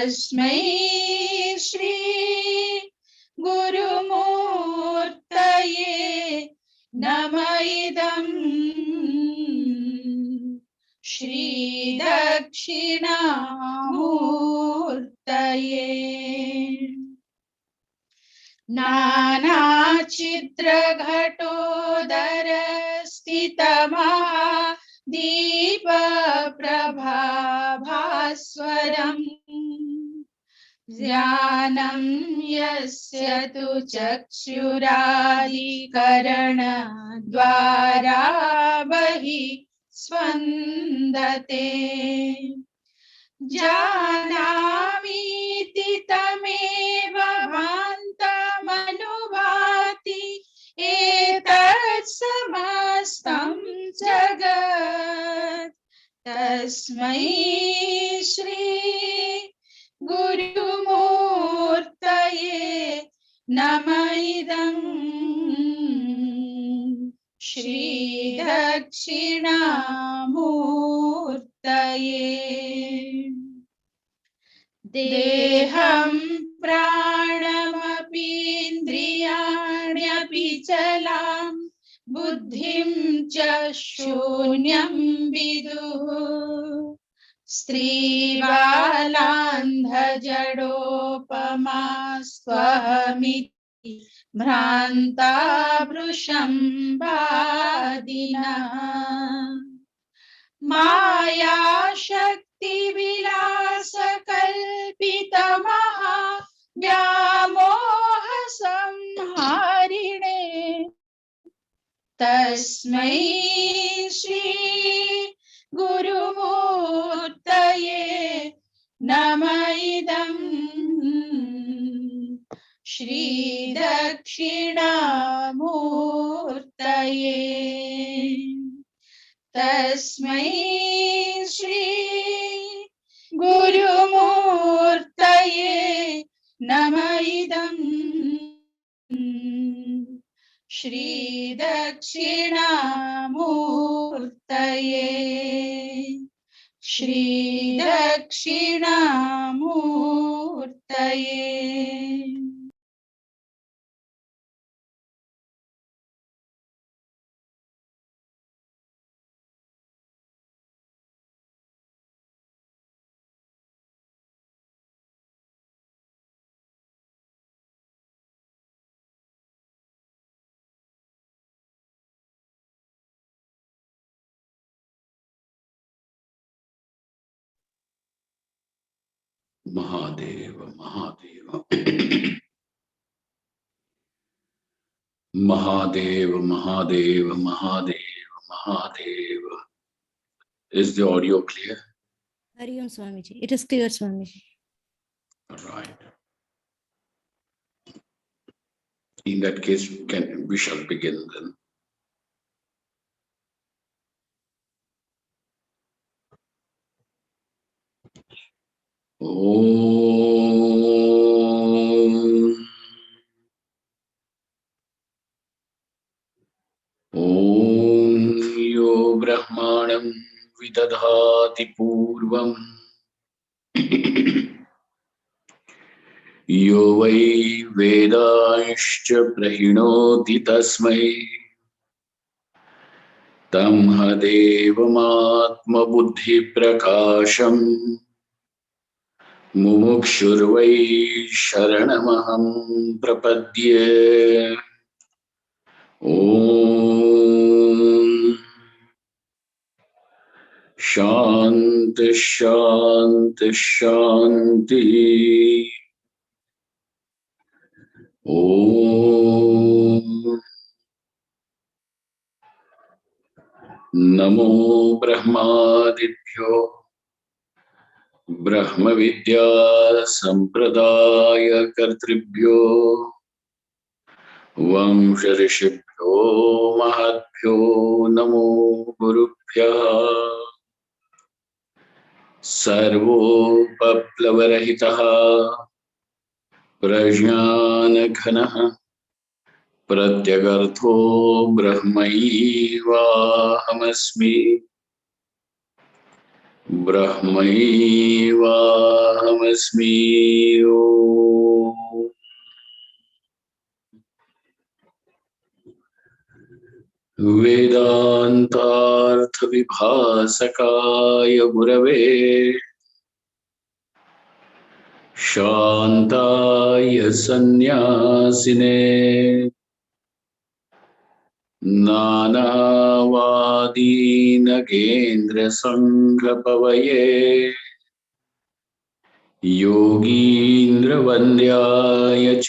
तस्मै श्री गुरुमूर्तये नमः। इदं श्री दक्षिणामूर्तये। नानाचित्रघटोदर स्थितमहादीपप्रभाभास्वरम् ज्ञानं यस्य तु चक्षुरादिकरणद्वारा बहिः स्पन्दते। जानामीति तमेव भान्तमनुभाति एतत् समस्तं जगत्। तस्मै श्री गुरुमूर्तये नमः। इदं श्री दक्षिणामूर्तये। देहं प्राणमपीन्द्रियाण्यपि चलां बुद्धिं च शून्यं विदुः। स्त्रीबालान्धजडोपमा स्वहमिति भ्रान्ता वृषम्भादिनः। मायाशक्तिविलासकल्पितमहा व्यामोहसंहारिणे तस्मै श्री गुरुमूर्तये नमः। इदं श्री दक्षिणामूर्तये। तस्मै श्री गुरुमूर्तये नमः। इदं श्री दक्षिणामूर्तये। श्री दक्षिणामूर्तये। Mahadev, Mahadev, Mahadev, Mahadev, Mahadev, Mahadev. Is the audio clear? Hari Om Swamiji. It is clear, Swamiji. All right. In that case, we shall begin then. Om yo brahmanam vidadhati purvam yo vai vedanscha prahinoti tasmai tamha devamatma buddhi prakasham mumukshurvai sharanamaham prapadye. Om Shanti Shanti Shanti. Om Namo Brahmadibhyo Brahma Vidya Sampradaya Kartribhyo Vamsha Rishibhyo Mahabhyo Namo Gurubhya Sarvopaplavarahitaha Prajnanghanaha Pratyagartho Brahmaivahamasmi ब्रह्मैवाहमस्मि ॐ। वेदान्तार्थविभासकाय गुरवे शान्ताय सन्न्यासिने नानावादीनगेन्द्रसङ्घपवये योगीन्द्रवन्द्याय च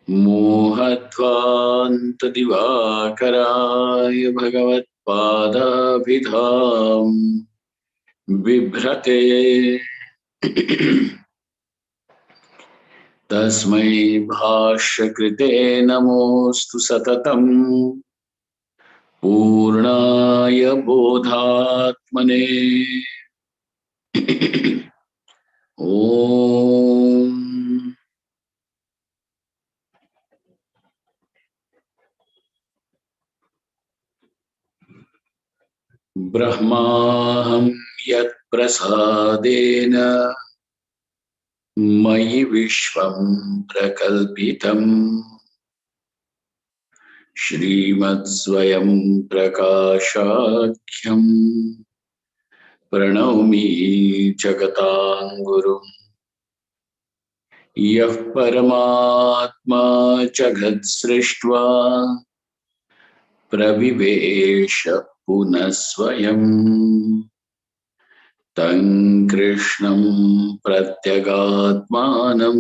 मोहध्वान्तदिवाकराय भगवत्पादाभिधाम् बिभ्रते तस्मै भाष्यकृते नमोऽस्तु सततम् पूर्णाय बोधात्मने ॐ। ब्रह्माहं यत्प्रसादेन मयि विश्वं प्रकल्पितम् श्रीमत्स्वयं प्रकाशाख्यम् प्रणौमि जगतां गुरुम्। यः परमात्मा जगत्सृष्ट्वा प्रविवेश पुनः स्वयं तं कृष्णं प्रत्यगात्मानं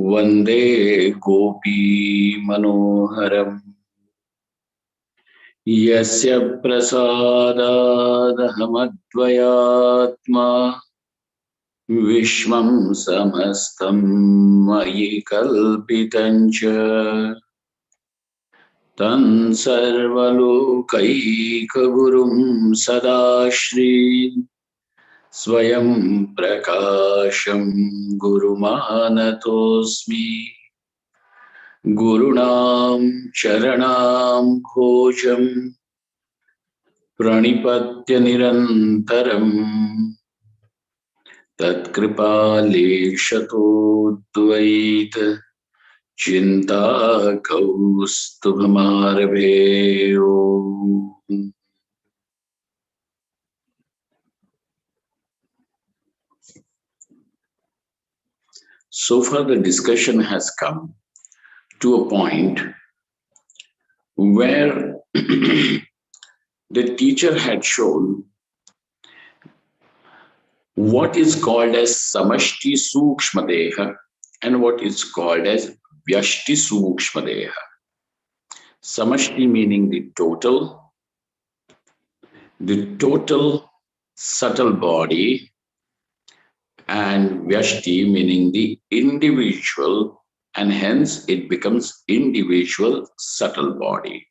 वन्दे गोपीमनोहरम्। यस्य प्रसादादहमद्वयात्मा विश्वं समस्तं मयि कल्पितं च तं सर्वलोकैकगुरुं सदाश्री स्वयं प्रकाशं गुरुमानतोऽस्मि। गुरूणां चरणां भोजं प्रणिपत्य निरन्तरम् तत्कृपालेशतोद्वैत चिन्ताकौस्तुभमारभे। So far the discussion has come to a point where the teacher had shown what is called as samashti sukshmadeha and what is called as vyashti sukshmadeha. Samashti meaning the total subtle body, and vyashti meaning the individual, and hence it becomes individual subtle body.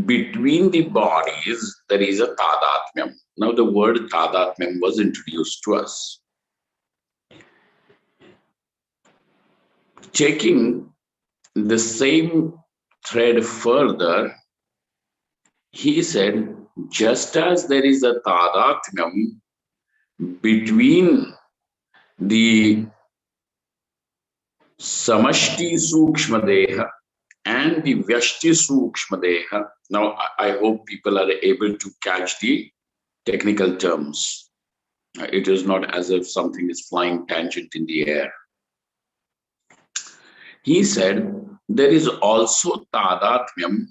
Between the bodies, there is a tadatmyam. Now, the word tadatmyam was introduced to us. Taking the same thread further, he said, just as there is a tadatmyam between the samashti sukshmadeha and the vyashti sukshmadeha. Now, I hope people are able to catch the technical terms. It is not as if something is flying tangent in the air. He said there is also tadatmyam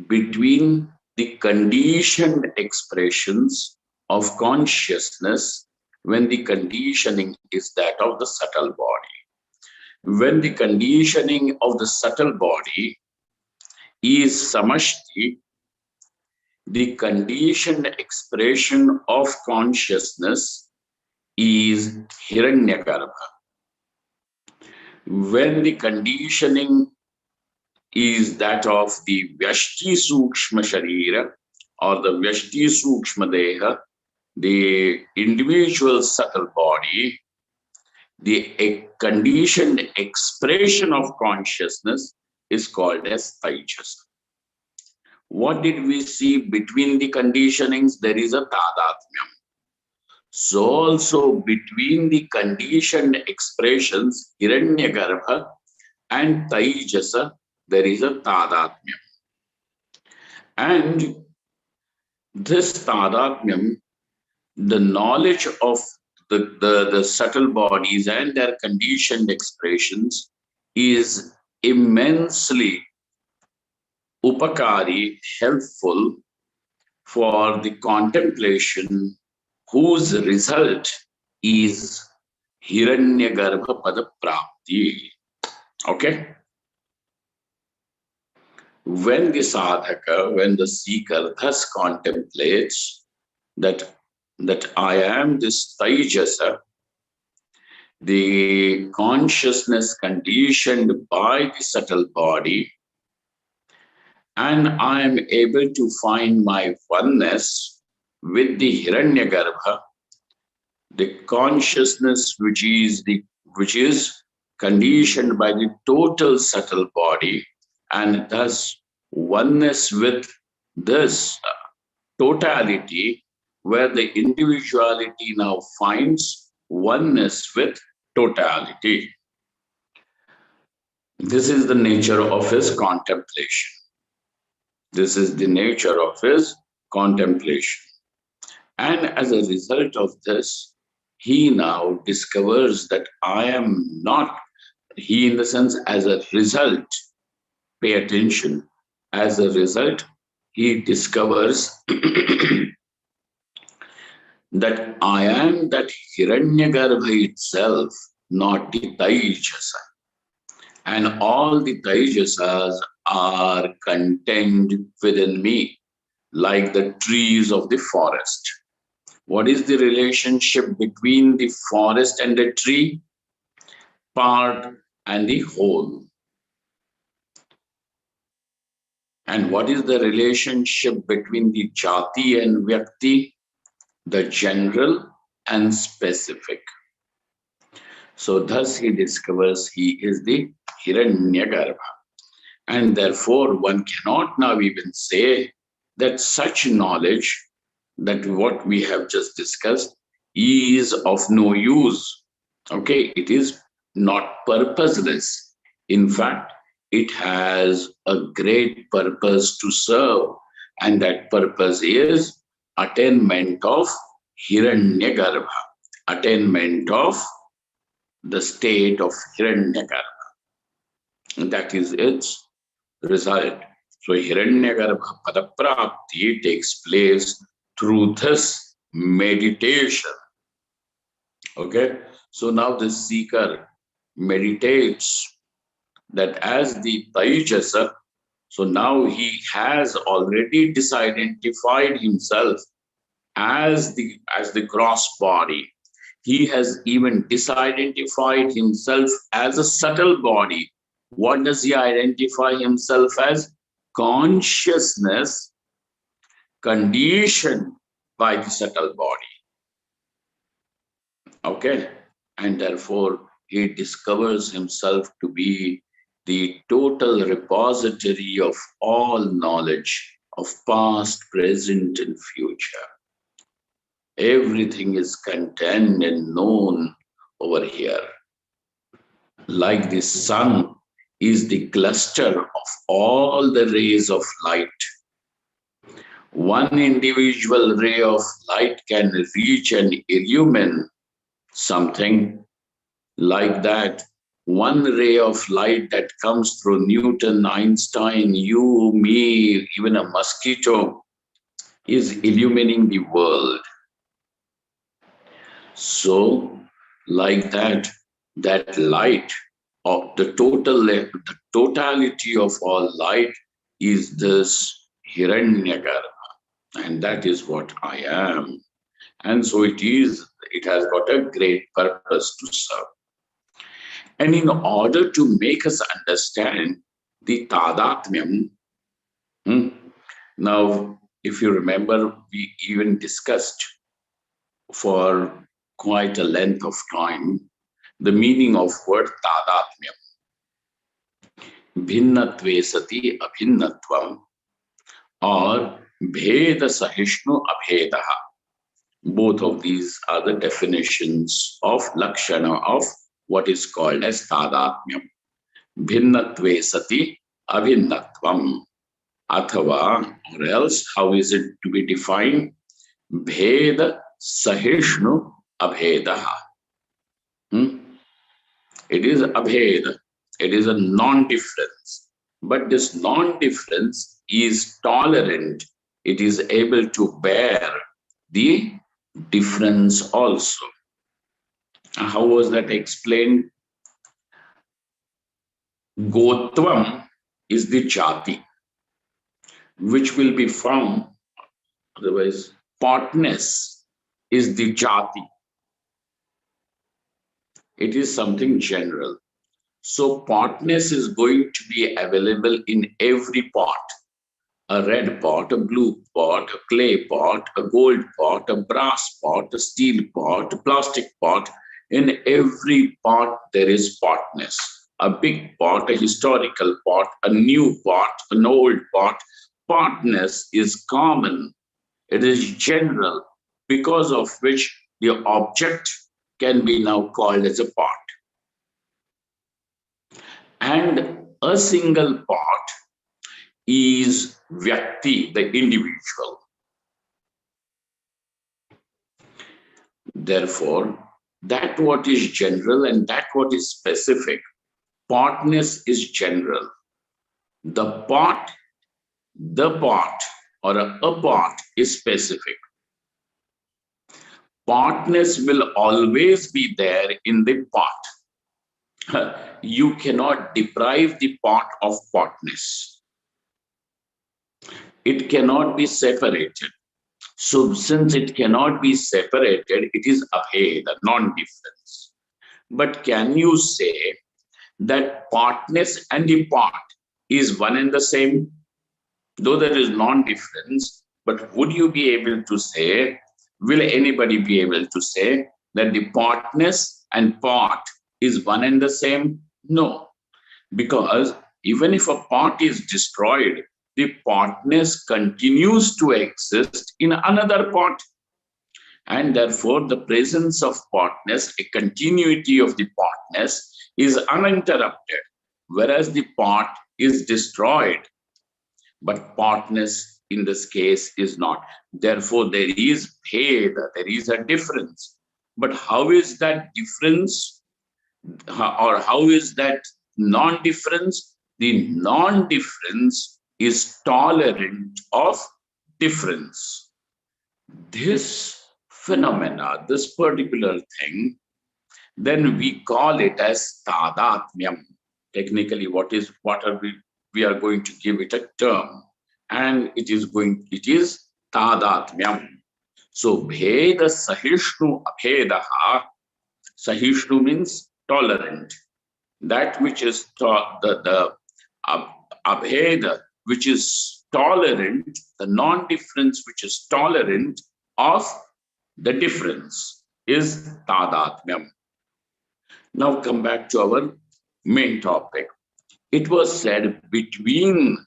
between the conditioned expressions of consciousness when the conditioning is that of the subtle body. When the conditioning of the subtle body is samashti, the conditioned expression of consciousness is hiranyagarbha. When the conditioning is that of the vyashti sukshma sharira or the vyashti sukshma deha, the individual subtle body, the conditioned expression of consciousness is called as taijasa. What did we see between the conditionings? There is a tadatmyam. So also between the conditioned expressions, Hiranyagarbha and Taijasa, there is a tadatmyam. And this tadatmyam, the knowledge of the subtle bodies and their conditioned expressions is immensely upakari, helpful for the contemplation whose result is Hiranyagarbha Pada Prapti. Okay? When the sadhaka, when the seeker thus contemplates that I am this Taijasa, the consciousness conditioned by the subtle body, and I am able to find my oneness with the Hiranyagarbha, the consciousness which is conditioned by the total subtle body, and thus oneness with this totality, where the individuality now finds oneness with totality. This is the nature of his contemplation. This is the nature of his contemplation. And as a result of this, he now discovers that I am not, he in the sense as a result, pay attention, as a result, he discovers that I am that Hiranyagarbha itself, not the Taijasa. And all the Taijasas are contained within me, like the trees of the forest. What is the relationship between the forest and the tree? Part and the whole. And what is the relationship between the jati and vyakti? The general and specific. So thus he discovers he is the Hiranyagarbha. And therefore one cannot now even say that such knowledge, that what we have just discussed, is of no use. Okay, it is not purposeless. In fact, it has a great purpose to serve, and that purpose is attainment of Hiranyagarbha, attainment of the state of Hiranyagarbha. That is its result. So Hiranyagarbha Padaprapti takes place through this meditation. Okay, so now the seeker meditates that as the Taijasa, so now he has already disidentified himself as the gross body. He has even disidentified himself as a subtle body. What does he identify himself as? Consciousness conditioned by the subtle body. Okay, and therefore he discovers himself to be the total repository of all knowledge of past, present, and future. Everything is contained and known over here. Like the sun is the cluster of all the rays of light. One individual ray of light can reach and illumine something. Like that, one ray of light that comes through Newton, Einstein, you, me, even a mosquito, is illumining the world. So, like that, that light of the totality of all light is this Hiranyagarbha, and that is what I am. And so it has got a great purpose to serve. And in order to make us understand the Tadatmyam, now, if you remember, we even discussed for quite a length of time the meaning of word Tadatmyam. Bhinnatve sati abhinnatvam or Bheda Sahishnu Abhedaha. Both of these are the definitions of Lakshana of what is called as Tadatmyam. Bhinnatve sati abhinnatvam. Athava, or else, how is it to be defined? Bheda Sahishnu Abhedaha. It is abhed. It is a non-difference. But this non-difference is tolerant. It is able to bear the difference also. How was that explained? Gotvam is the jati, which will be found. Otherwise, partness is the jati. It is something general. So partness is going to be available in every pot. A red pot, a blue pot, a clay pot, a gold pot, a brass pot, a steel pot, a plastic pot. In every pot, there is partness. A big pot, a historical pot, a new pot, an old pot. Partness is common. It is general, because of which the object can be now called as a pot. And a single pot is Vyakti, the individual. Therefore, that what is general and that what is specific, partness is general. The pot, or a pot is specific. Partness will always be there in the pot. You cannot deprive the pot of partness. It cannot be separated. So since it cannot be separated, it is abheda, non-difference. But can you say that partness and the pot is one and the same? Though there is non-difference, but would you be able to say, will anybody be able to say that the partness and pot is one and the same? No, because even if a pot is destroyed, the partness continues to exist in another pot. And therefore, the presence of partness, a continuity of the partness, is uninterrupted, whereas the pot is destroyed. But partness in this case is not. Therefore, there is bheda, there is a difference. But how is that difference, or how is that non-difference? The non-difference is tolerant of difference. This phenomena, this particular thing, then we call it as tadatmyam. Technically, what are we are going to give it a term, and it is tadatmyam. So bheda sahishnu abhedaha. Sahishnu means tolerant. That which is the abheda, which is tolerant, the non-difference which is tolerant of the difference, is tadatmyam. Now come back to our main topic. It was said between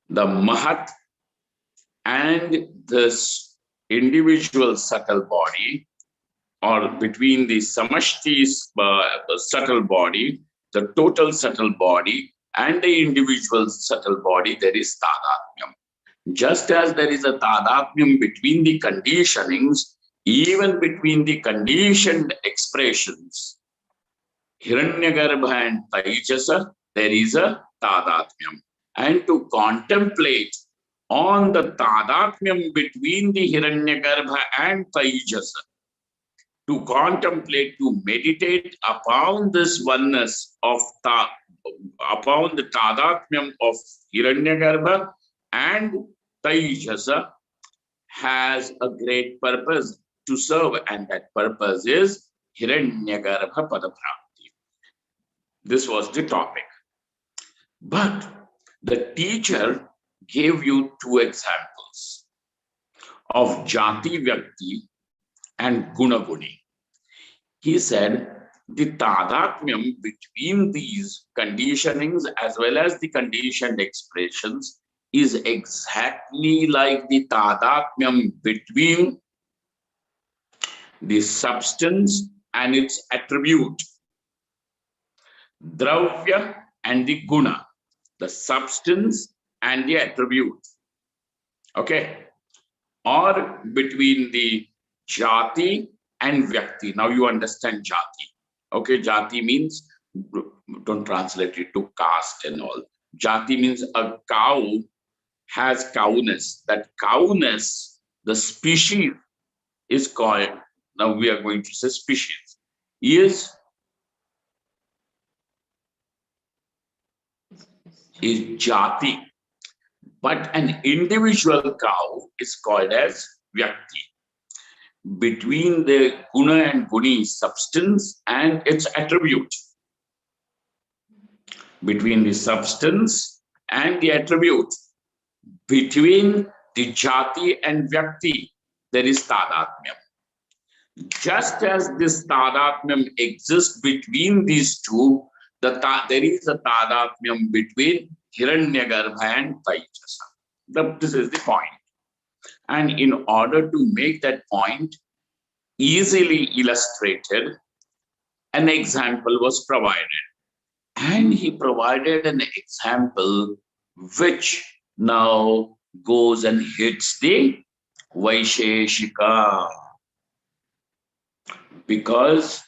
the Mahat and this individual subtle body, or between the Samashti's subtle body, the total subtle body, and the individual subtle body, there is tadatmyam. Just as there is a tadatmyam between the conditionings, even between the conditioned expressions, Hiranyagarbha and Taijasa, there is a tadatmyam. And to contemplate on the tadatmyam between the Hiranyagarbha and Taijasa, to contemplate, to meditate upon this oneness of upon the tadatmyam of Hiranyagarbha and Taijasa, has a great purpose to serve, and that purpose is Hiranyagarbha Padaprakti. This was the topic. But the teacher gave you two examples of Jati Vyakti and Gunaguni. He said the tadatmyam between these conditionings as well as the conditioned expressions is exactly like the tadatmyam between the substance and its attribute, dravya and the guna, the substance and the attribute. Okay, or between the jati and vyakti. Now you understand jati. Okay, jati means, don't translate it to caste and all. Jati means a cow has cowness. That cowness, the species is called, now we are going to say species, is jati. But an individual cow is called as vyakti. Between the guna and guni, substance and its attribute, between the substance and the attribute, between the jati and vyakti, there is tadatmyam. Just as this tadatmyam exists between these two, there is a tadatmyam between Hiranyagarbha and Taijasa. This is the point. And in order to make that point easily illustrated, an example was provided. And he provided an example which now goes and hits the Vaisheshika. Because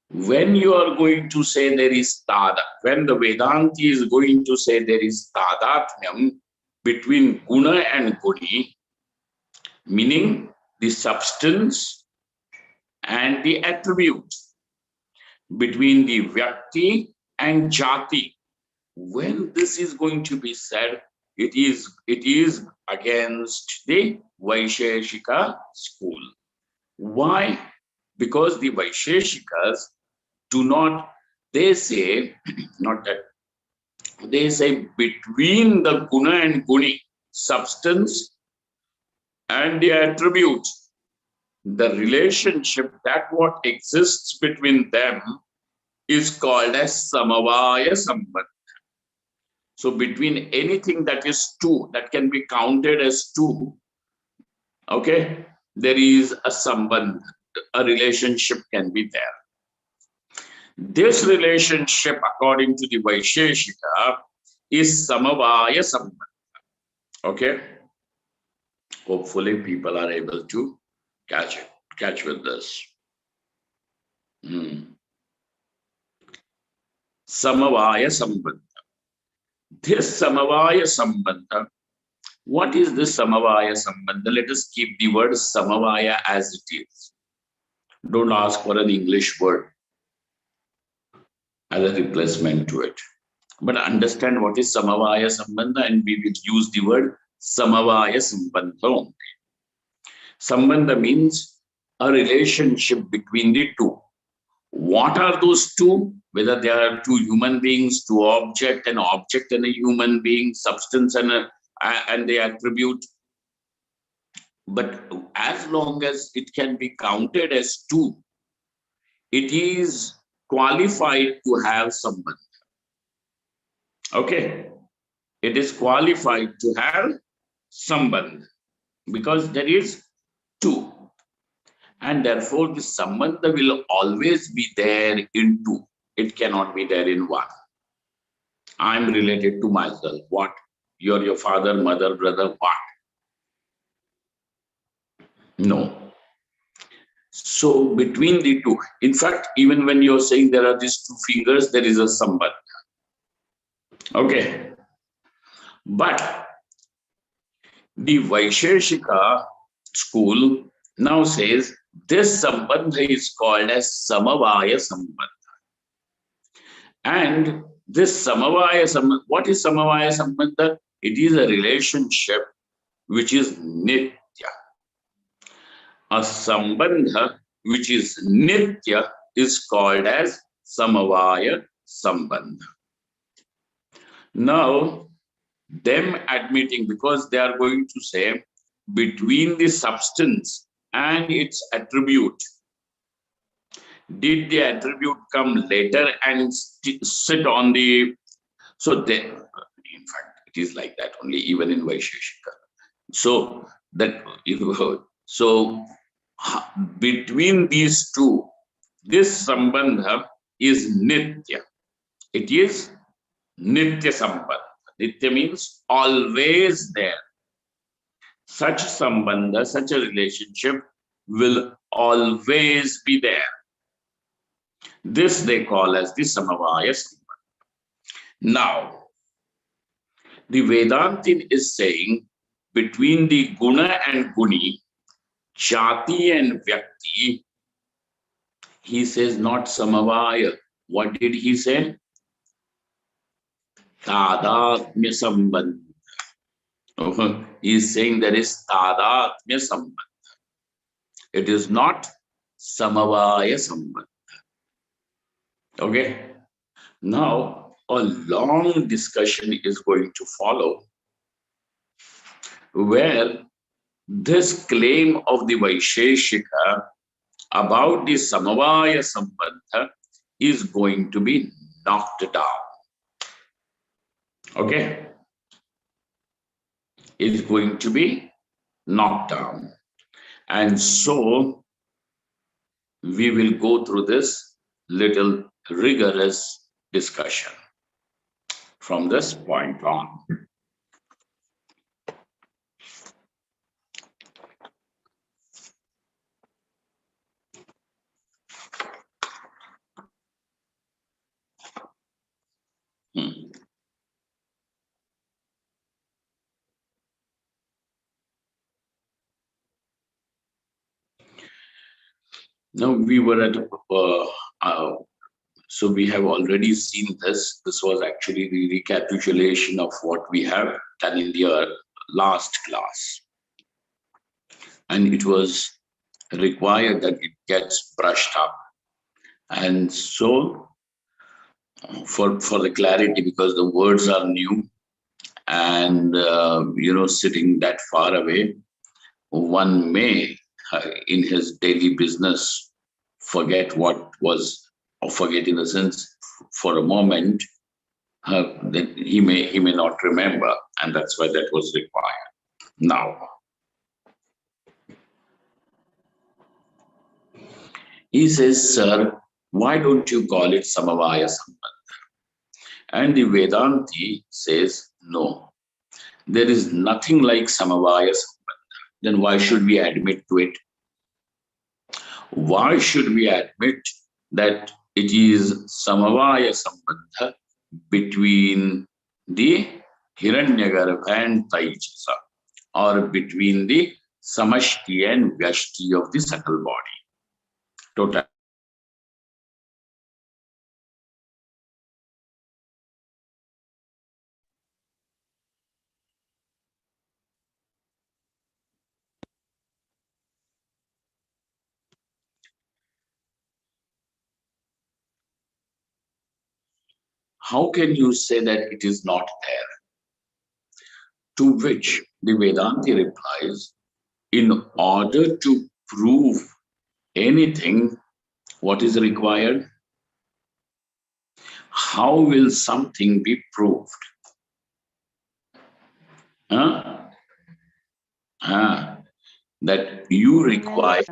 when you are going to say there is tada, when the Vedanti is going to say there is tadatmyam between guna and guni, meaning the substance and the attribute, between the vyakti and jati, when this is going to be said, it is against the Vaisheshika school. Why? Because the Vaisheshikas do not, they say, not that, they say between the guna and guni, substance and the attribute, the relationship, that what exists between them is called as samavaya sambandha. So between anything that is two, that can be counted as two, okay, there is a sambandha, a relationship can be there. This relationship, according to the Vaisheshika, is samavaya sambandha. Okay, hopefully people are able to catch with this. Samavaya sambandha. This samavaya sambandha, what is this samavaya sambandha? Let us keep the word samavaya as it is. Don't ask for an English word as a replacement to it. But understand what is samavaya sambandha, and we will use the word samavaya sambandha only. Sambandha means a relationship between the two. What are those two? Whether they are two human beings, two object, an object and a human being, substance and the attribute. But as long as it can be counted as two, it is qualified to have sambandha. Okay, it is qualified to have sambandha because there is two. And therefore, the sambandha will always be there in two. It cannot be there in one. I'm related to myself. What? You're your father, mother, brother, what? No. So between the two, in fact, even when you're saying there are these two fingers, there is a sambandha. Okay. But the Vaisheshika school now says this sambandha is called as samavaya sambandha. And this samavaya sambandha, what is samavaya sambandha? It is a relationship which is nitya. A sambandha which is nitya is called as samavaya sambandha. Now, them admitting, because they are going to say between the substance and its attribute, did the attribute come later and sit on the, so they, in fact, it It is like that only, even in Vaisheshika. So that between these two, this sambandha is nitya. It is nitya sambandha. Nitya means always there. Such sambandha, such a relationship will always be there. This they call as the samavaya sambandha. Now, the Vedantin is saying between the guna and guni, jati and vyakti, he says not samavaya. What did he say? Tadatmya sambandha. He is saying there is tadatmya sambandha. It is not samavaya sambandha. Okay. Now, a long discussion is going to follow where this claim of the Vaisheshika about the Samavaya Sambandha is going to be knocked down. Okay? Is going to be knocked down. And so we will go through this little rigorous discussion from this point on. Now we were at so we have already seen this. This was actually the recapitulation of what we have done in the last class. And it was required that it gets brushed up. And so for the clarity, because the words are new and, sitting that far away, one may, in his daily business, forget what was, or forget in the sense for a moment, then he may not remember, and that's why that was required. Now, he says, sir, why don't you call it Samavaya Sambandha? And the Vedanti says, no, there is nothing like Samavaya Sambandha. Then why should we admit to it? Why should we admit that it is Samavaya Sambandha between the Hiranyagarbha and Taijasa, or between the Samashti and Vyashti of the subtle body? Total. How can you say that it is not there? To which the Vedanti replies, in order to prove anything, what is required? How will something be proved? That you require.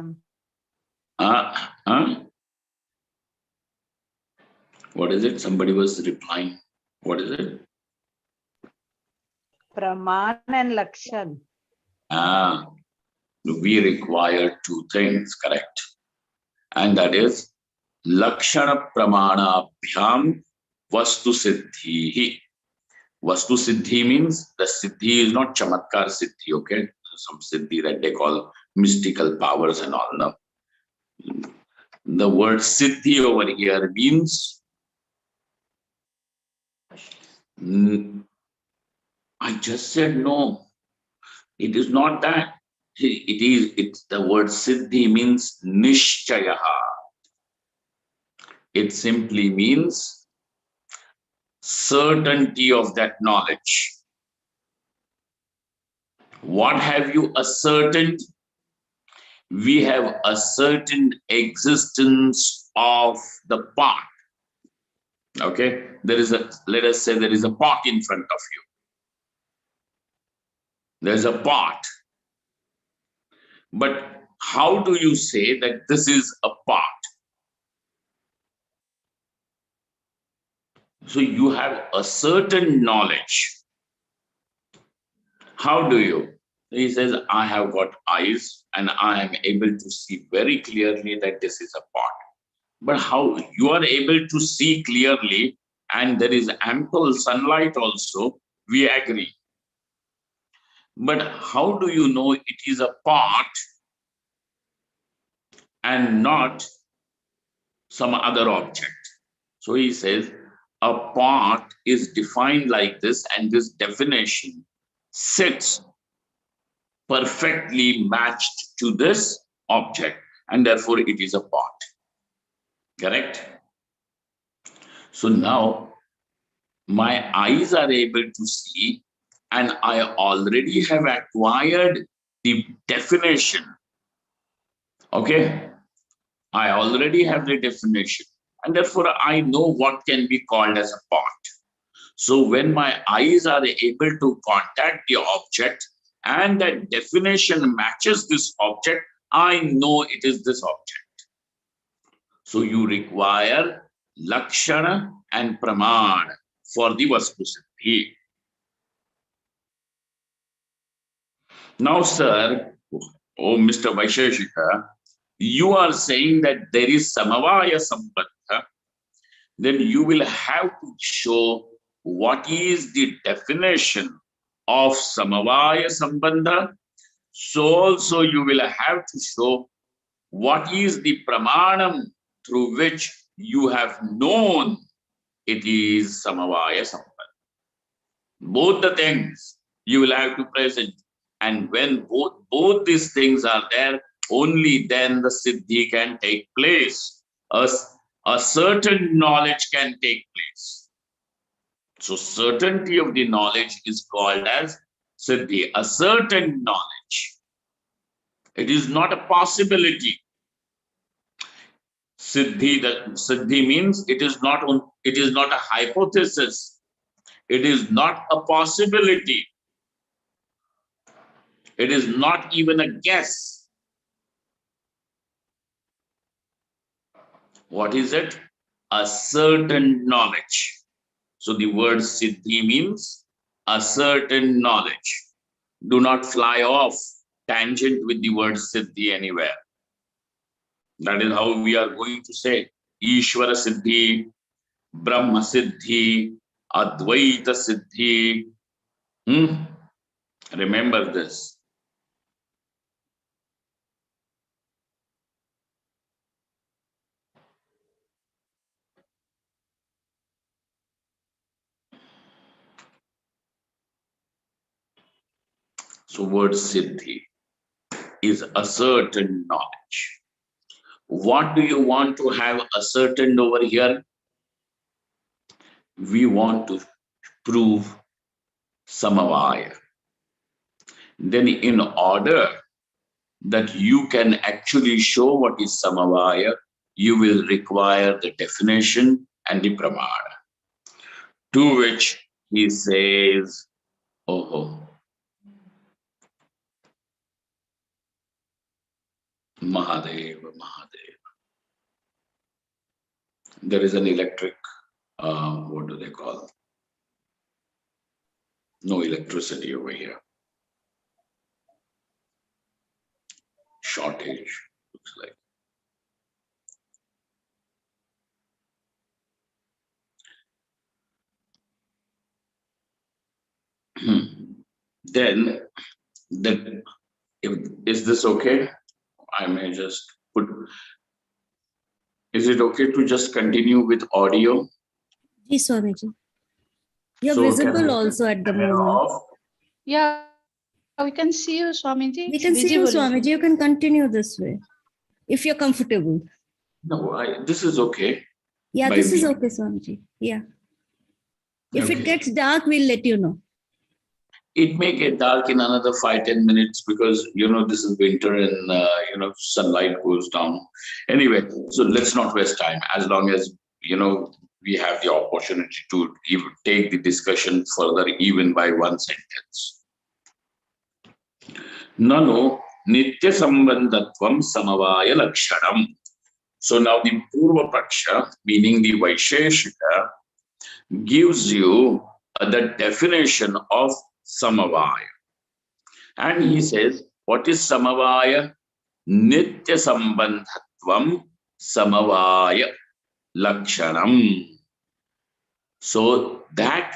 What is it? Somebody was replying. What is it? Praman and Lakshan. We require two things, correct? And that is Lakshana Pramana Bhyam Vastu Siddhi. Vastu Siddhi means the Siddhi is not Chamatkar Siddhi, okay? Some Siddhi that they call mystical powers and all. No. The word Siddhi over here means I just said no. It is not that. It's the word Siddhi means Nishchayaha. It simply means certainty of that knowledge. What have you ascertained? We have ascertained existence of the pot. Okay, there is let us say there is a pot in front of you. There's a pot. But how do you say that this is a pot? So you have a certain knowledge. How do you? He says, I have got eyes and I am able to see very clearly that this is a pot. But how you are able to see clearly and there is ample sunlight also, we agree. But how do you know it is a pot and not some other object? So he says, a pot is defined like this, and this definition sits perfectly matched to this object, and therefore it is a pot. Correct? So now my eyes are able to see, and I already have acquired the definition. Okay? I already have the definition, and therefore I know what can be called as a pot. So when my eyes are able to contact the object and that definition matches this object, I know it is this object. So you require Lakshana and Praman for the Vastu Siddhi. Now, sir, oh Mr. Vaisheshika, you are saying that there is Samavaya Sambandha, then you will have to show what is the definition of Samavaya Sambandha. So also you will have to show what is the Pramanam through which you have known it is Samavaya Sambandha. Both the things you will have to present. And when both these things are there, only then the Siddhi can take place. A certain knowledge can take place. So certainty of the knowledge is called as Siddhi, a certain knowledge. It is not a possibility. Siddhi means it is not a hypothesis. It is not a possibility. It is not even a guess. What is it? A certain knowledge. So the word Siddhi means a certain knowledge. Do not fly off tangent with the word Siddhi anywhere. That is how we are going to say Ishvara Siddhi, Brahma Siddhi, Advaita Siddhi. Remember this. So word Siddhi is a certain knowledge. What do you want to have ascertained over here? We want to prove Samavaya. Then in order that you can actually show what is Samavaya, you will require the definition and the Pramana. To which he says, oh, Mahadeva, Mahadeva. There is an electric, what do they call? No electricity over here. Shortage, looks like. Then, is this okay? I may just put. Is it okay to just continue with audio? Yes, Swamiji. You're So visible also at the moment. Yeah, we can see you, Swamiji. We can see you, Swamiji. You can continue this way if you're comfortable. No, this is okay. Yeah, this is okay, Swamiji. Yeah. If it gets dark, we'll let you know. It may get dark in another 5-10 minutes because, this is winter and, sunlight goes down. Anyway, so let's not waste time as long as, we have the opportunity to even take the discussion further, even by one sentence. Nanu nitya sambandhatvam samavaya lakshanam. So now the Purva Paksha, meaning the Vaisheshika, gives you the definition of samavaya. And he says, what is samavaya? Nitya sambandhatvam samavaya lakshanam. So that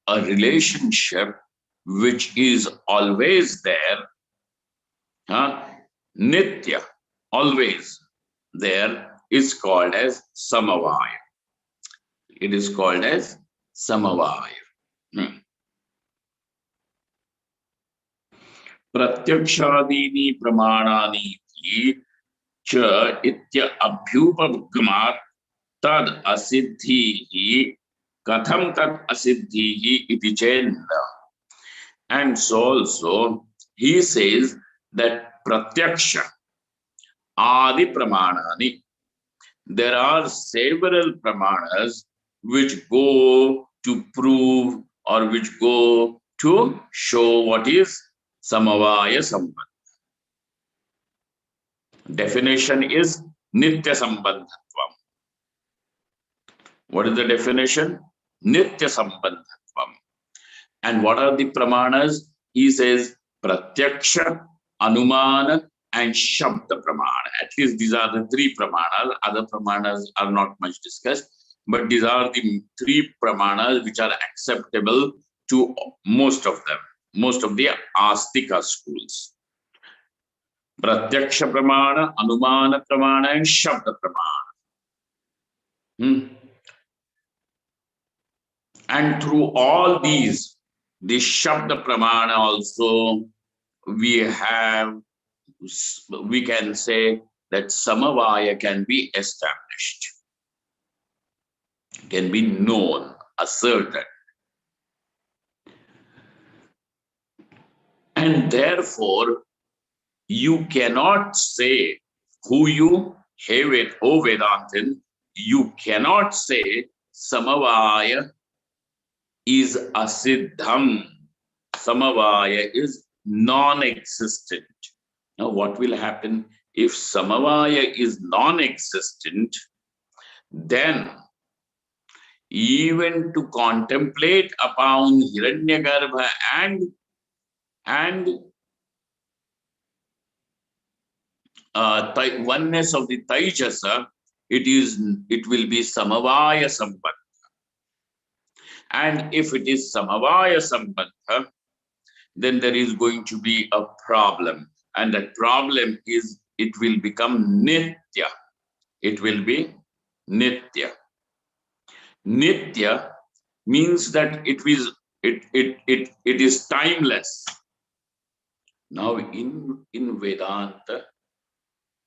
a relationship which is always there, nitya, always there, is called as samavaya. It is called as samavaya. प्रत्यक्षादीनि प्रमाणानि च इत्य अभ्युपगमात् तद असिद्धिः कथं तद असिद्धिः इति चेन्न. And so also he says that pratyaksha adi pramanani, there are several pramanas which go to prove or which go to show what is samavaya sambandha. Definition is nitya sambandhatvam. What is the definition? Nitya sambandhatvam. And what are the pramanas? He says pratyaksha, anumana, and shabda pramana. At least these are the three pramanas. Other pramanas are not much discussed, but these are the three pramanas which are acceptable to most of them, most of the Astika schools. Pratyaksha pramana, anumana pramana, and shabda pramana. And through all these, the shabda pramana also, we can say that samavaya can be established, can be known, asserted. And therefore, you cannot say who you have it, O Vedantin, you cannot say samavaya is asiddham. Samavaya is non-existent. Now, what will happen if samavaya is non-existent? Then, even to contemplate upon Hiranyagarbha and oneness of the Taijasa, it will be samavaya sambandha. And if it is samavaya sambandha, then there is going to be a problem. And that problem is it will become nitya. It will be nitya. Nitya means that it is timeless. Now in Vedanta,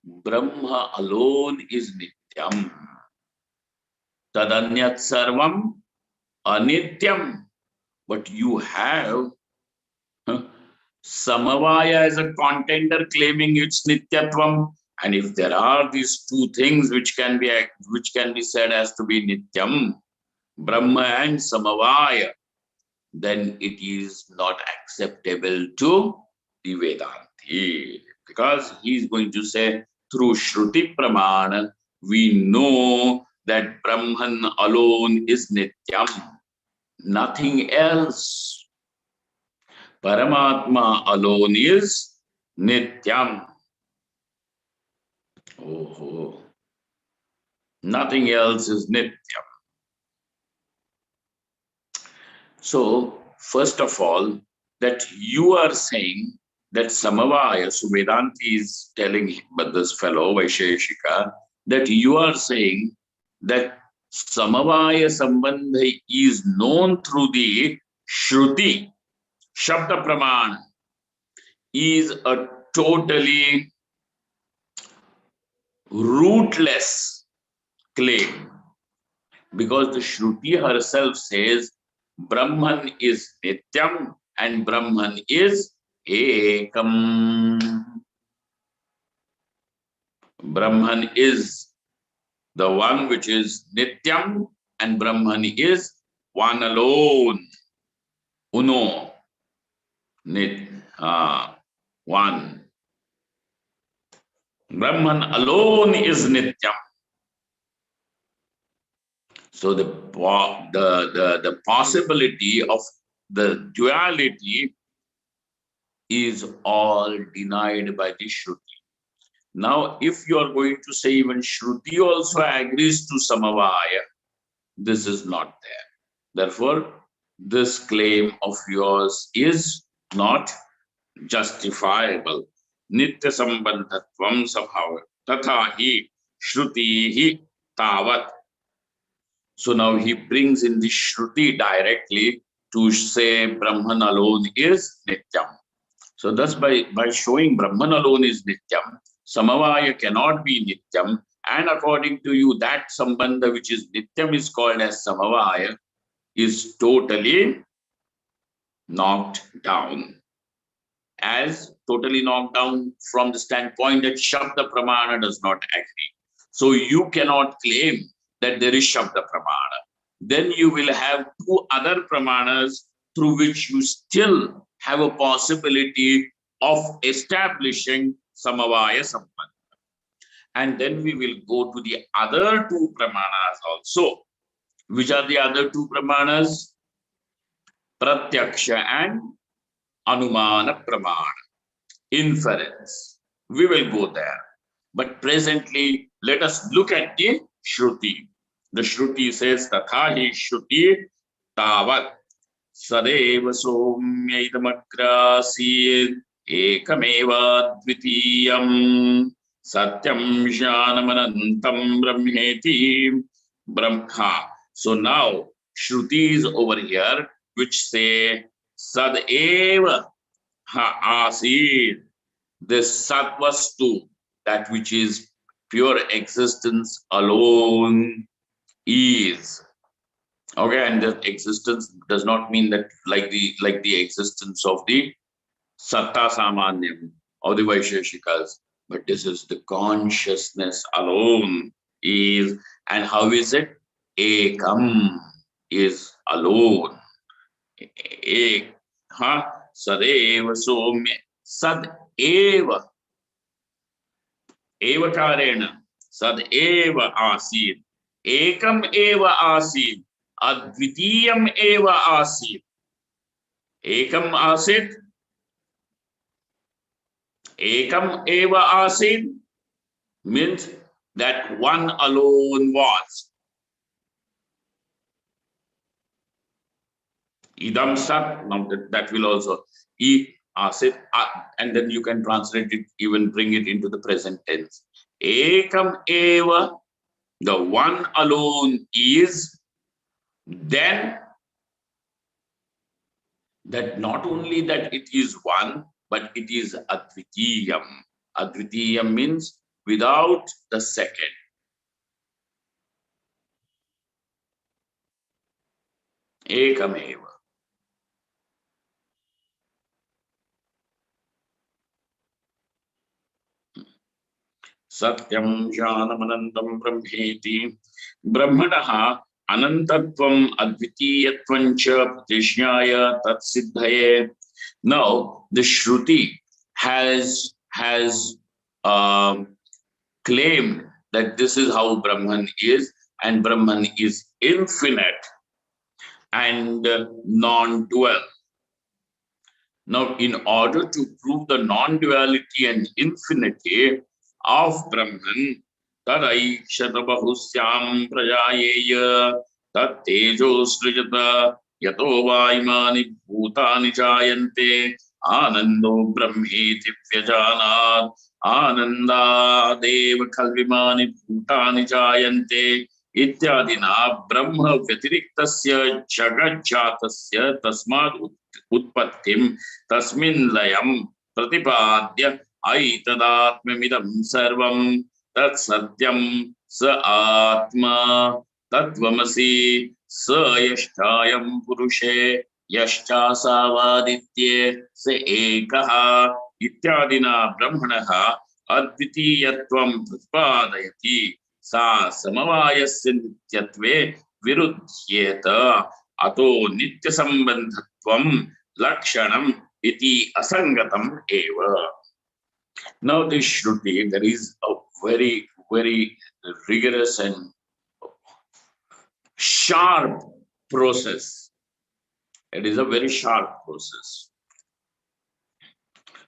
Brahma alone is nityam. Tadanyat sarvam anityam. But you have samavaya as a contender claiming its nityatvam. And if there are these two things which can be said as to be nityam, Brahma and samavaya, then it is not acceptable to the Vedanti. Because he is going to say, through Shruti Pramana, we know that Brahman alone is nityam, nothing else. Paramatma alone is nityam. Oh, nothing else is nityam. So, first of all, that you are saying that samavaya, so Vedanti is telling this fellow Vaisheshika, that you are saying that samavaya sambandha is known through the Shruti, Shabda Pramana, is a totally rootless claim. Because the Shruti herself says Brahman is Nityam and Brahman is Ekam. Brahman is the one which is Nityam and Brahman is one alone. Uno. one. Brahman alone is Nityam. So the possibility of the duality is all denied by the Shruti. Now, if you are going to say even Shruti also agrees to Samavaya, this is not there. Therefore, this claim of yours is not justifiable. Nitya sambandhatvam sabhava tatha hi shruti hi tavat. So now he brings in the Shruti directly to say Brahman alone is Nityam. So thus by showing Brahman alone is Nityam, Samavaya cannot be Nityam, and according to you, that Sambandha which is Nityam is called as Samavaya is totally knocked down. As totally knocked down from the standpoint that Shabda Pramana does not agree. So you cannot claim that there is Shabda Pramana. Then you will have two other Pramanas through which you still have a possibility of establishing Samavaya Sambandha. And then we will go to the other two Pramanas also. Which are the other two Pramanas? Pratyaksha and Anumana Pramana. Inference. We will go there. But presently, let us look at the Shruti. The Shruti says, Tathahi Shruti Tavat Sadeva Somya Idamakrasid Ekameva Dvitiyam Satyam Jnanamanantam Brahmeti Brahma. So now, Shruti is over here, which say Sadeva Asid. This Satvastu, that which is pure existence alone, is. Okay, and the existence does not mean that like the existence of the Satta Samanyam or the Vaisheshikas, but this is the consciousness alone is. And how is it? Ekam is alone. Ek, Sadeva Somya. Sad eva. Evakarena. Sad eva asid. Ekam eva asid. Advitiyam eva asid. Ekam asid. Ekam eva asid means that one alone was. Idam sat. Now that will also asid, and then you can translate it, even bring it into the present tense. Ekam eva, the one alone is. Then that not only that it is one, but it is advitiyam. Advitiyam means without the second. Ekameva. Satyam Jnanamanantam Brahmeti. Brahmanaha Anantatvam Advitiyatvam cha Pratishnaya Tatsiddhaye. Now the Shruti has claimed that this is how Brahman is, and Brahman is infinite and non-dual. Now, in order to prove the non-duality and infinity of Brahman, Tadaikshatabahusyam prajayeya tat tejo srijata yato vaimani bhutani jayante anando brahmeti vyajanat ananda deva kalvimani bhutani jayante ityadina brahma vyatiriktasya jagatjatasya tasmad utpattim tasmin layam pratipadya aitadatmamidam sarvam tat satyam sa atma tatvamasi sa yashtayam purushe yashcha savaditye sa ekaha ityadina brahmanaha advitiyatvam pratipadayati sa samavayasya nityatve virudhyeta ato nitya sambandhatvam lakshanam iti asangatam eva. Now this Shruti, there is a very, very rigorous and sharp process. It is a very sharp process.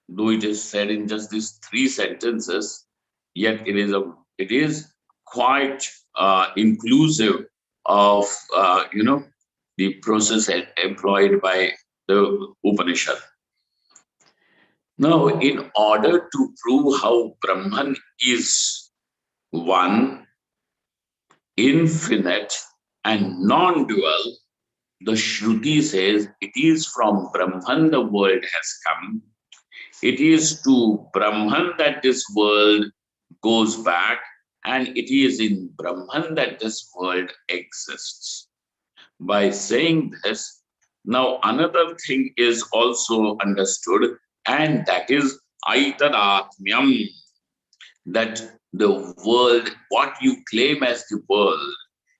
Though it is said in just these 3 sentences, yet it is quite inclusive of the process employed by the Upanishad. Now, in order to prove how Brahman is one, infinite, and non-dual, the Shruti says it is from Brahman the world has come. It is to Brahman that this world goes back, and it is in Brahman that this world exists. By saying this, now another thing is also understood, and that is Aitadatmyam, that the world, what you claim as the world,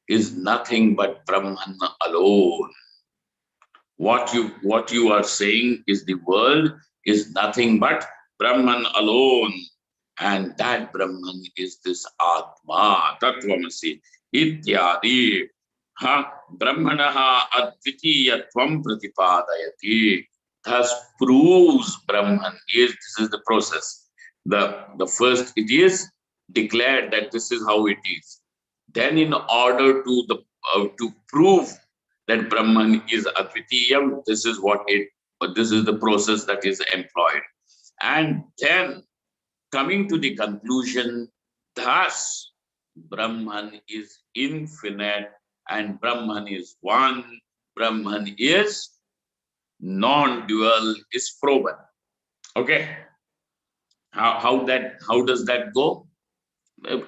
is nothing but Brahman alone. What you are saying is the world is nothing but Brahman alone. And that Brahman is this Atma, Tattvamasi, Ityadi. Brahmanaha advitiyatvam pratipadayati. Thus proves Brahman this is the process. The first, it is declared that this is how it is. Then in order to prove that Brahman is Advitiyam, this is the process that is employed. And then coming to the conclusion, thus Brahman is infinite and Brahman is one, Brahman is non-dual, is proven. Okay? How does that go?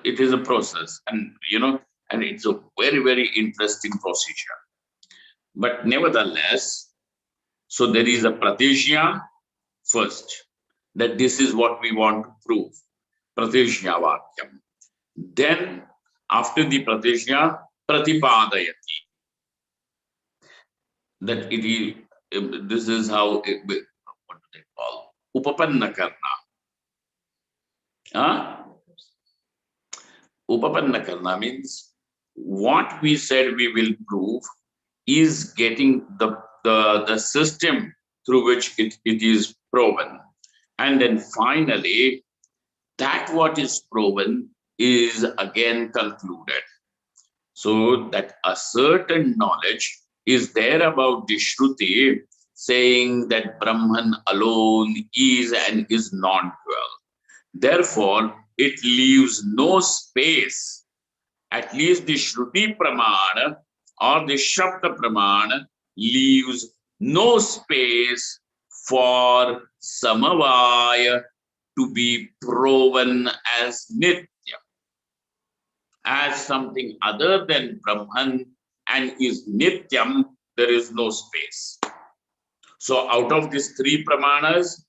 It is a process, and it's a very, very interesting procedure. But nevertheless, so there is a pratishya first, that this is what we want to prove. Pratishya vakyam. Then, after the pratishya, pratipadayati. That it is, this is how, what do they call? Upapanna karna. Upapanna karna means what we said we will prove is getting the system through which it is proven. And then finally, that what is proven is again concluded. So that a certain knowledge is there about the Shruti saying that Brahman alone is and is non-dual. Therefore, it leaves no space, at least the Shruti Pramana or the Shabda Pramana leaves no space for Samavaya to be proven as Nitya, as something other than Brahman and is Nityam. There is no space. So out of these 3 Pramanas,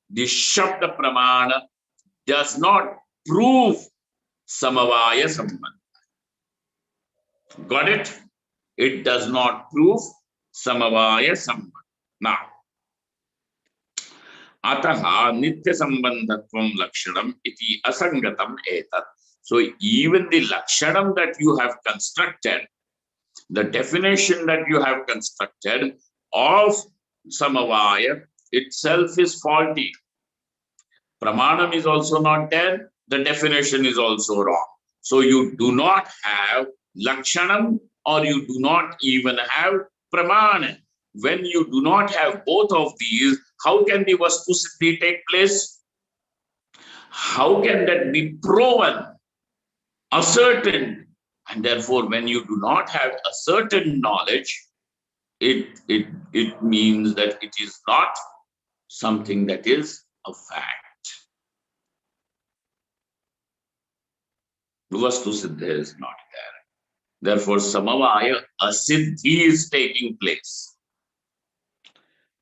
the Shabda Pramana does not prove Samavaya Sambandha. Got it? It does not prove Samavaya Sambandha. Now, Ataha Nitya Sambandhatvam Lakshanam iti asangatam etat. So even the Lakshanam that you have constructed, the definition that you have constructed of Samavaya itself is faulty. Pramanam is also not there. The definition is also wrong. So you do not have Lakshanam or you do not even have Pramana. When you do not have both of these, how can the Vastu Siddhi take place? How can that be proven, ascertained? And therefore, when you do not have a certain knowledge, it means that it is not something that is a fact. Vastu Siddhi is not there. Therefore, Samavaya Asiddhi is taking place.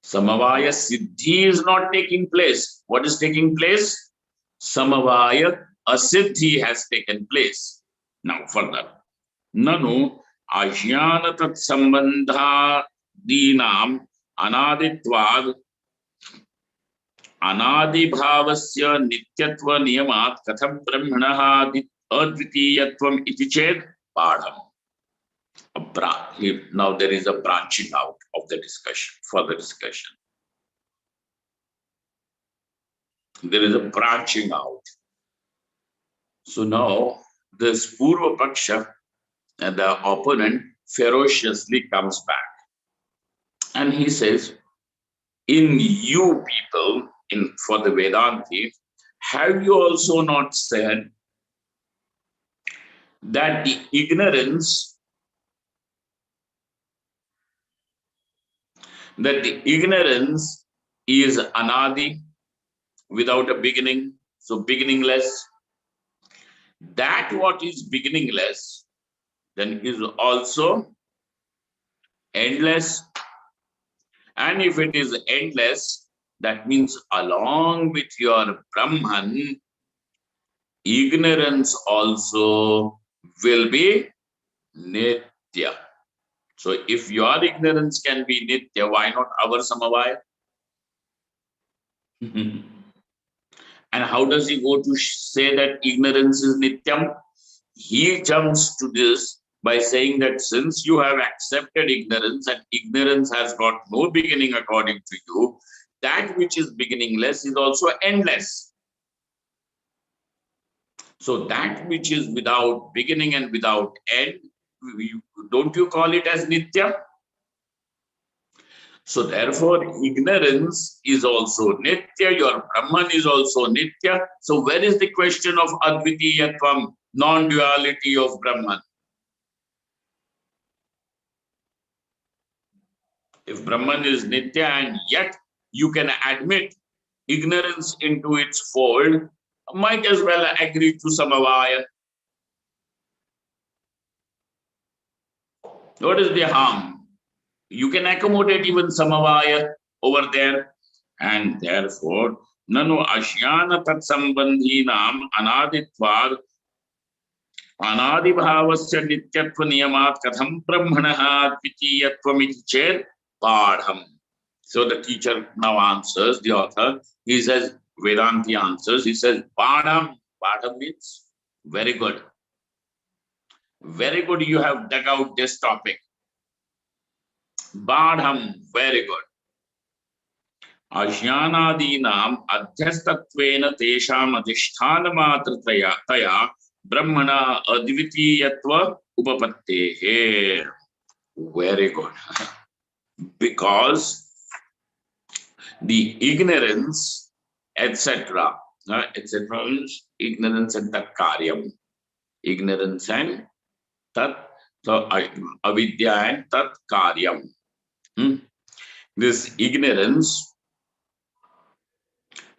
Samavaya Siddhi is not taking place. What is taking place? Samavaya Asiddhi has taken place. Now, further. Nanu Ajnana Tat Sambandha Dinam Anaditvad अनादिभावस्य नित्यत्व नियमात् कथं ब्रह्मणः अद्वितीयत्वम् इति चेत् पाढम्. Now there is a branching out of the discussion, further discussion. There is a branching out. So now this Purva Paksha and the opponent ferociously comes back. And he says, in you people, for the Vedanti, have you also not said that the ignorance is anadi, without a beginning, so beginningless? That what is beginningless then is also endless. And if it is endless, that means along with your Brahman, ignorance also will be nitya. So if your ignorance can be nitya, why not our samavaya? And how does he go to say that ignorance is nityam? He jumps to this by saying that since you have accepted ignorance and ignorance has got no beginning according to you, that which is beginningless is also endless. So that which is without beginning and without end, don't you call it as nitya? So therefore, ignorance is also nitya, your Brahman is also nitya. So where is the question of advitiyatvam, non-duality of Brahman? If Brahman is nitya and yet you can admit ignorance into its fold, might as well agree to samavaya. What is the harm? You can accommodate even samavaya over there. And therefore, nanu ashyana tat sambandhinam anaditvad anadibhavasya nityatva niyamat katham brahmanaha dvitiyatvam iti ched padham. So the teacher now answers, the author, he says, Vedanti answers, he says, padham. Padham means very good. Very good, you have dug out this topic. Badham, very good. Ajnanadinam adhyastatvena tesham adhishthanamatraya taya brahmana advitiyatva upapattehe. Very good. Because the ignorance, etc. Etc. means ignorance and tat karyam. Ignorance and tat, so avidya and tat karyam. This ignorance,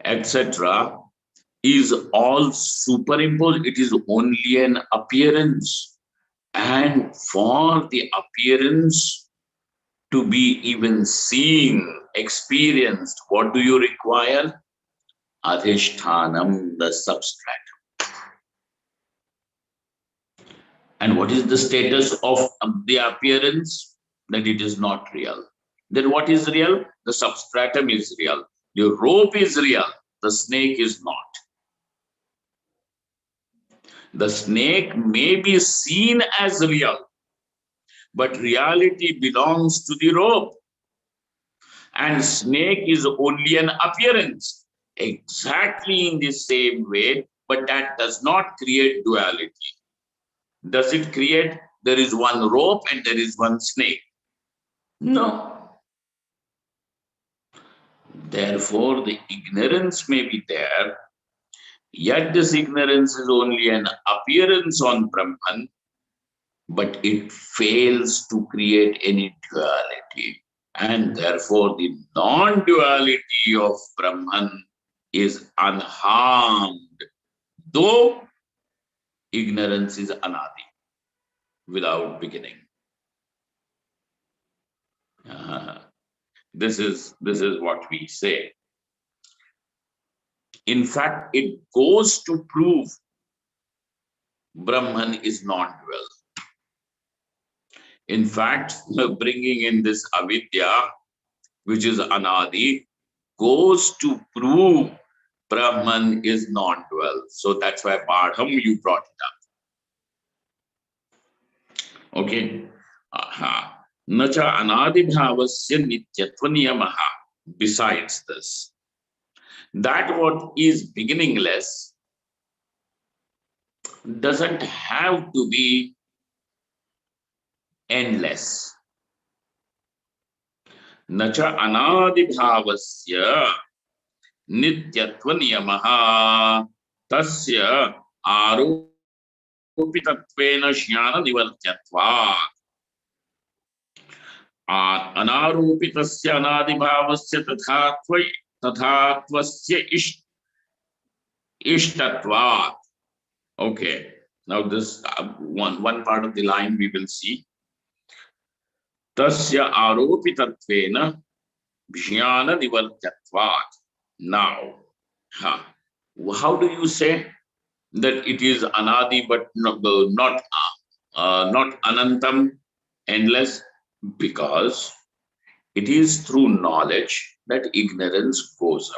etc., is all superimposed. It is only an appearance. And for the appearance to be even seen, experienced, what do you require? Adhishthanam, the substratum. And what is the status of the appearance? That it is not real. Then what is real? The substratum is real. The rope is real. The snake is not. The snake may be seen as real, but reality belongs to the rope. And snake is only an appearance, exactly in the same way, but that does not create duality. Does it create, there is one rope and there is one snake? No. Therefore, the ignorance may be there, yet this ignorance is only an appearance on Brahman, but it fails to create any duality. And therefore, the non-duality of Brahman is unharmed, though ignorance is anadi, without beginning. This is what we say. In fact, it goes to prove Brahman is non-dual. In fact, bringing in this avidya, which is anadi, goes to prove Brahman is non-dual. So that's why Badham you brought it up. Okay. Aha. Nacha anadibhavasya nityatva niyamaha. Besides this, that what is beginningless doesn't have to be endless. Nacha anadibhavasya nityatva niyamaha tasya aropitattvena jnana nivartyatvat. अनारोपितस्य अनादिभावस्य तथात्वस्य इष्टत्वात्. Okay, now this one part of the line we will see. Tasya aropitattvena jnana nivartyatvat. Now, how do you say that it is anadi but not anantam, endless? Because it is through knowledge that ignorance goes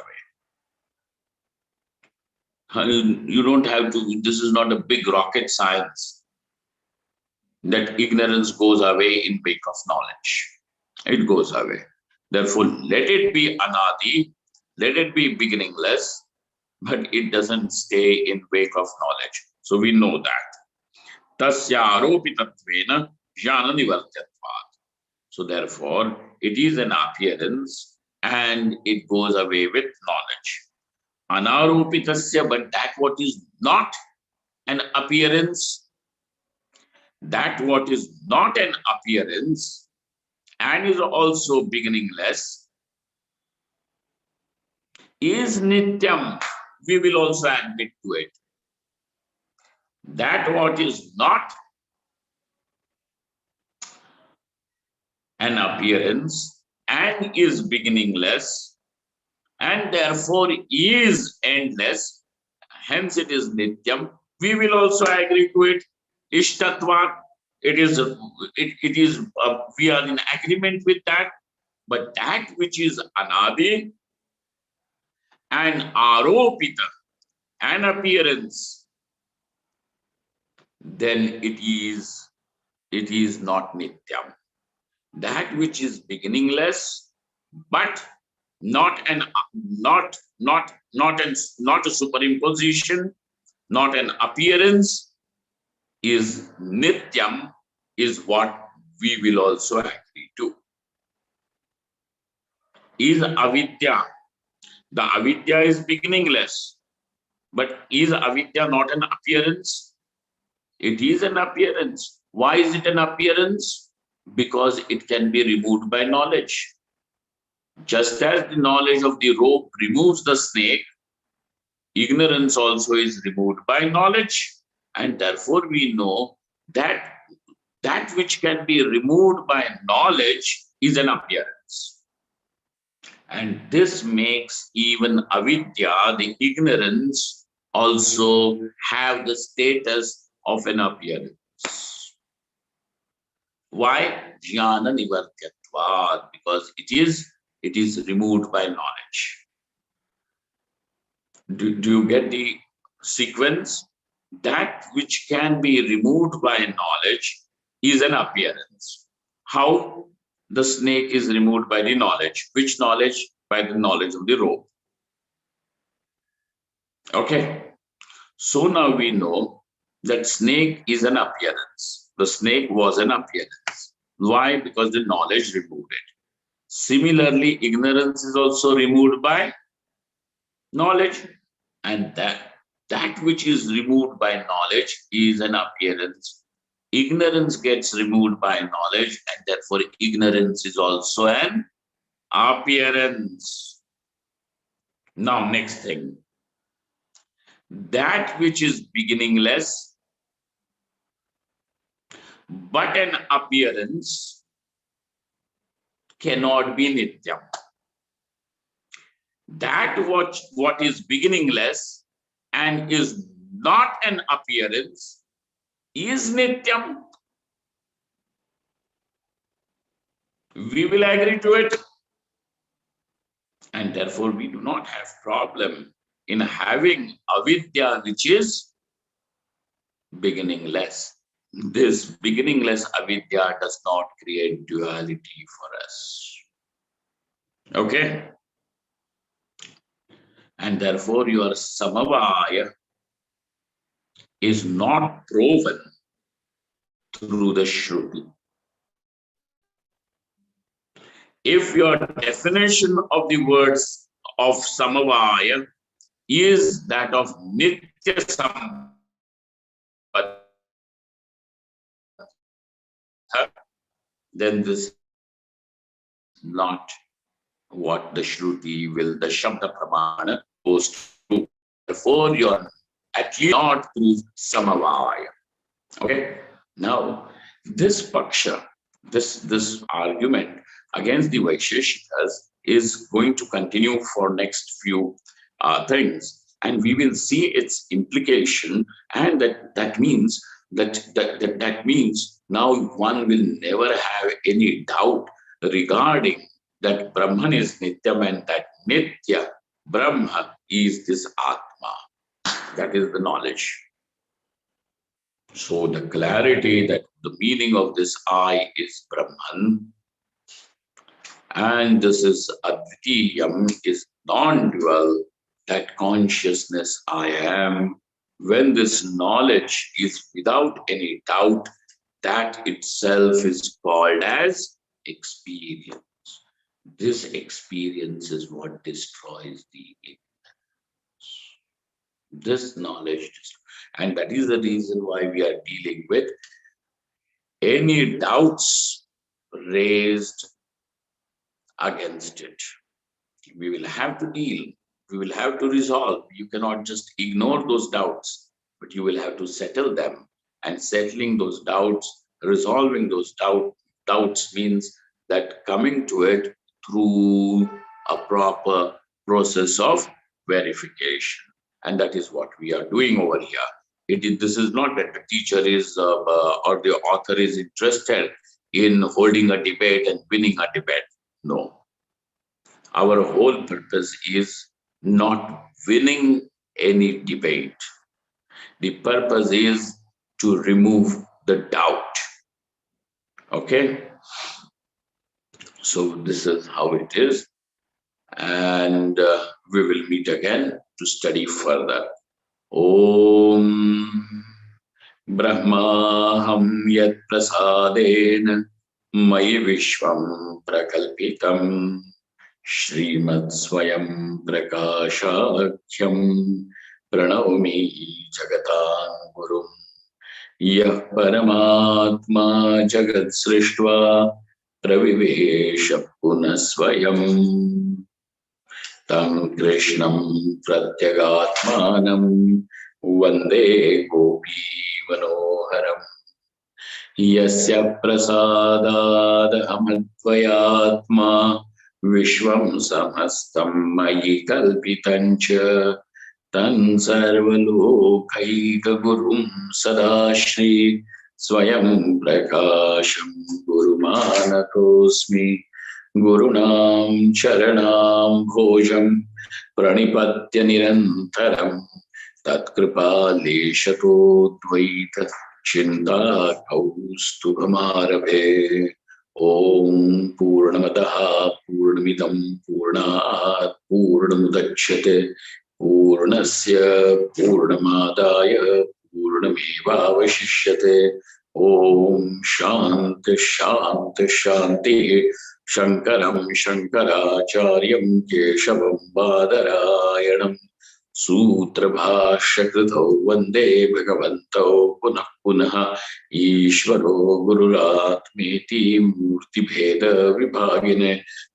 away. You don't have to, this is not a big rocket science that ignorance goes away in wake of knowledge. It goes away. Therefore, let it be anadi, let it be beginningless, but it doesn't stay in wake of knowledge. So we know that. Tasya aropitattvena jnana nivartyatvat. So therefore, it is an appearance and it goes away with knowledge. Anaropitasya, but that what is not an appearance, that what is not an appearance and is also beginningless is nityam. We will also admit to it. That what is not an appearance and is beginningless and therefore is endless, hence it is nityam. We will also agree to it. Ishtatvat, it is we are in agreement with that. But that which is anadi and aropita, an appearance, then it is not nityam. That which is beginningless, but not a superimposition, not an appearance, is nityam, is what we will also agree to. Is avidya. The avidya is beginningless, but is avidya not an appearance? It is an appearance. Why is it an appearance? Because it can be removed by knowledge. Just as the knowledge of the rope removes the snake, ignorance also is removed by knowledge. And therefore we know that that which can be removed by knowledge is an appearance. And this makes even avidya, the ignorance, also have the status of an appearance. Why? Jnana nivartyatvat, because it is removed by knowledge. Do you get the sequence? That which can be removed by knowledge is an appearance. How? The snake is removed by the knowledge. Which knowledge? By the knowledge of the rope. Okay. So now we know that snake is an appearance. The snake was an appearance. Why? Because the knowledge removed it. Similarly, ignorance is also removed by knowledge. And that which is removed by knowledge is an appearance. Ignorance gets removed by knowledge, and therefore ignorance is also an appearance. Now, next thing. That which is beginningless, but an appearance, cannot be nityam. That what is beginningless and is not an appearance is nityam. We will agree to it. And therefore, we do not have problem in having avidya, which is beginningless. This beginningless avidya does not create duality for us. Okay? And therefore, your samavaya is not proven through the Shruti. If your definition of the words of samavaya is that of nitya sambandha, then this is not what the Shruti will, the Shabda Pramana goes to. Therefore, you are at least not prove samavaya. Okay? Now, this paksha, this argument against the Vaisheshikas is going to continue for next few things, and we will see its implication, and that means that means now one will never have any doubt regarding that Brahman is Nityam and that Nitya Brahma is this Atma. That is the knowledge. So the clarity that the meaning of this I is Brahman, and this is Advitiyam, is non-dual, that consciousness I am. When this knowledge is without any doubt, that itself is called as experience. This experience is what destroys the ignorance. This knowledge, and that is the reason why we are dealing with any doubts raised against it. We will have to deal, we will have to resolve. You cannot just ignore those doubts, but you will have to settle them. And settling those doubts, resolving those doubts means that coming to it through a proper process of verification. And that is what we are doing over here. This is not that the teacher is or the author is interested in holding a debate and winning a debate. No. Our whole purpose is not winning any debate. The purpose is to remove the doubt. Okay? So this is how it is. And we will meet again to study further. Om Brahmaham Yat Prasadena Mayi Vishwam Prakalpitam Srimad Swayam Prakashakhyam Pranavami Jagatan Gurum Yah Paramatma Jagat Srishtva Pravivesha Punasvayam Tam Krishnam Pratyagatmanam Vande Gopi Manoharam Yasya Prasadad Hamadvayatma Vishwam Samastam Mayi Kalpitancha Tan Sarvalokaika Gurum Sadashri Swayam Prakasham Gurumanatosmi Gurunam Charanam Bhojam Pranipatya Nirantaram Tatkripa Leshato Dvaita Chinta Kaustubhamarabhe Om Purnamataha Purnamidam Purnat Purnamudachyate Purnasya Purnamadaya Purnamevavashishyate Om Shanti Shanti Shanti Shankaram Shankaracharyam Keshavam Badarayanam Sutra Bhashya Krito Vande Bhagavanto Punah Punah Ishvaro Gururatmeti Murti Bheda Vibhagine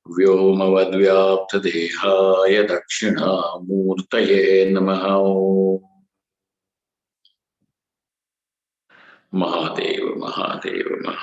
Vyomavadvyapta Dehaya Dakshina Murtaye Namaha. Mahadeva Mahadeva Mahadeva.